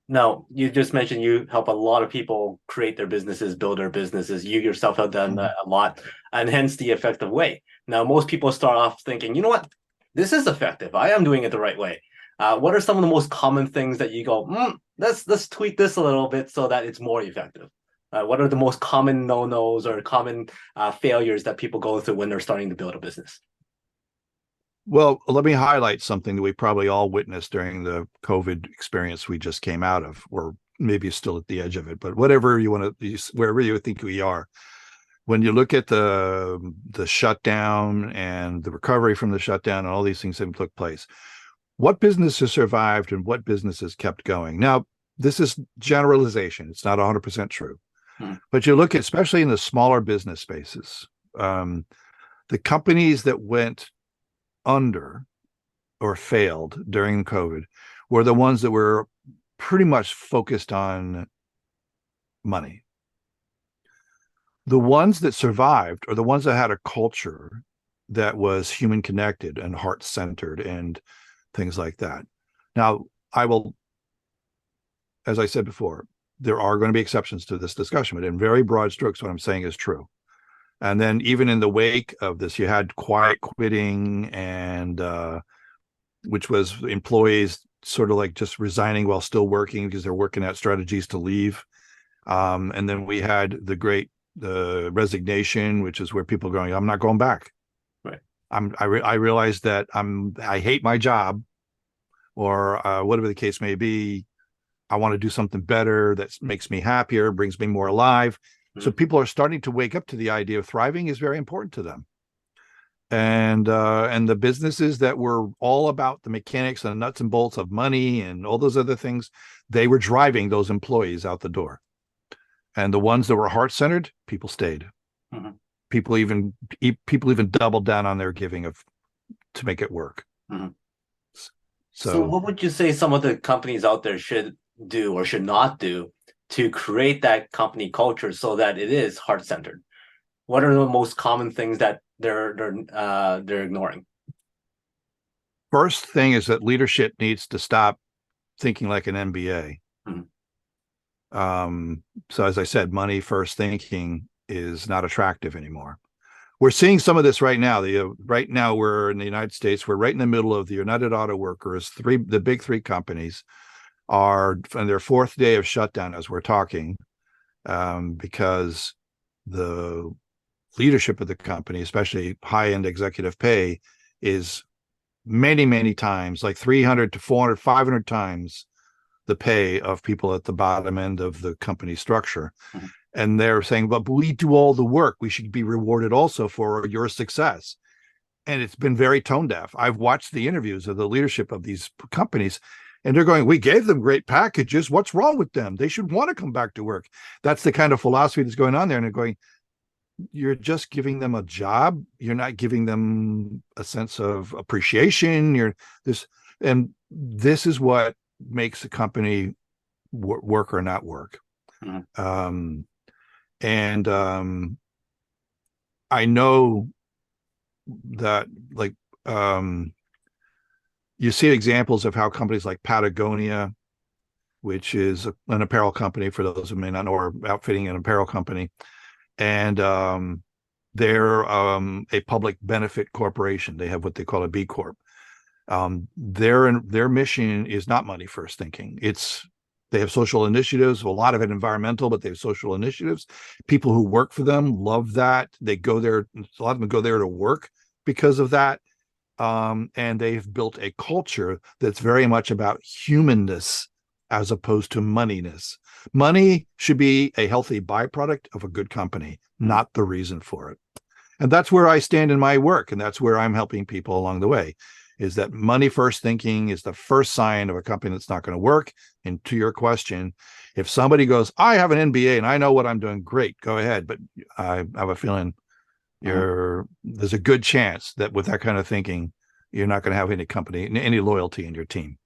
Now, you just mentioned you help a lot of people create their businesses, build their businesses. You yourself have done that Mhm. a lot, and hence the effective way. Now, most people start off thinking, you know what, this is effective. I am doing it the right way. What are some of the most common things that you go, let's tweak this a little bit so that it's more effective? What are the most common no-nos or common failures that people go through when they're starting to build a business? Well, let me highlight something that we probably all witnessed during the COVID experience we just came out of, or maybe still at the edge of it, but whatever you want to, wherever you think we are. When you look at the shutdown and the recovery from the shutdown and all these things that took place, what businesses survived and what businesses kept going? Now, this is generalization. It's not 100% true. Hmm. But you look at, especially in the smaller business spaces, um, the companies that went under or failed during COVID were the ones that were pretty much focused on money. The ones that survived are the ones that had a culture that was human connected and heart centered and things like that. Now, I will, as I said before, there are going to be exceptions to this discussion, but in very broad strokes, what I'm saying is true. And then even in the wake of this, you had quiet quitting and which was employees sort of like just resigning while still working because they're working at strategies to leave. And then we had the great resignation, which is where people are going, I'm not going back. Right. I realized that I hate my job or whatever the case may be. I want to do something better that makes me happier, brings me more alive. So Hmm. people are starting to wake up to the idea of thriving is very important to them. And the businesses that were all about the mechanics and the nuts and bolts of money and all those other things, they were driving those employees out the door. And the ones that were heart centered, people stayed. Hmm. People even doubled down on their giving of to make it work. Hmm. So, So what would you say some of the companies out there should do or should not do to create that company culture so that it is heart centered? What are the most common things that they're ignoring? first thing is that leadership needs to stop thinking like an MBA. Hmm. So as I said, money first thinking is not attractive anymore. We're seeing some of this right now. Right now we're in the United States. We're right in the middle of the United Auto Workers. The big three companies are on their fourth day of shutdown as we're talking, because the leadership of the company, especially high-end executive pay, is many, many times, like 300 to 400, 500 times the pay of people at the bottom end of the company structure. Hmm. And they're saying, but we do all the work. We should be rewarded also for your success. And it's been very tone deaf. I've watched the interviews of the leadership of these companies, and they're going, we gave them great packages. What's wrong with them? They should want to come back to work. That's the kind of philosophy that's going on there. And they're going, you're just giving them a job. You're not giving them a sense of appreciation. You're this, and this is what makes a company work or not work. Hmm. Um, and I know that, like, um, you see examples of how companies like Patagonia, which is an apparel company for those who may not know, or outfitting an apparel company, and they're a public benefit corporation. They have what they call a B Corp. Their mission is not money first thinking. It's they have social initiatives, a lot of it environmental, but they have social initiatives. People who work for them love that. They go there, a lot of them go there to work because of that. And they've built a culture that's very much about humanness as opposed to moneyness. Money should be a healthy byproduct of a good company, Hmm. not the reason for it. And that's where I stand in my work. And that's where I'm helping people along the way is that money first thinking is the first sign of a company that's not going to work. And to your question, if somebody goes, I have an MBA and I know what I'm doing, great, go ahead. But I have a feeling Hmm. there's a good chance that with that kind of thinking, you're not going to have any company, any loyalty in your team.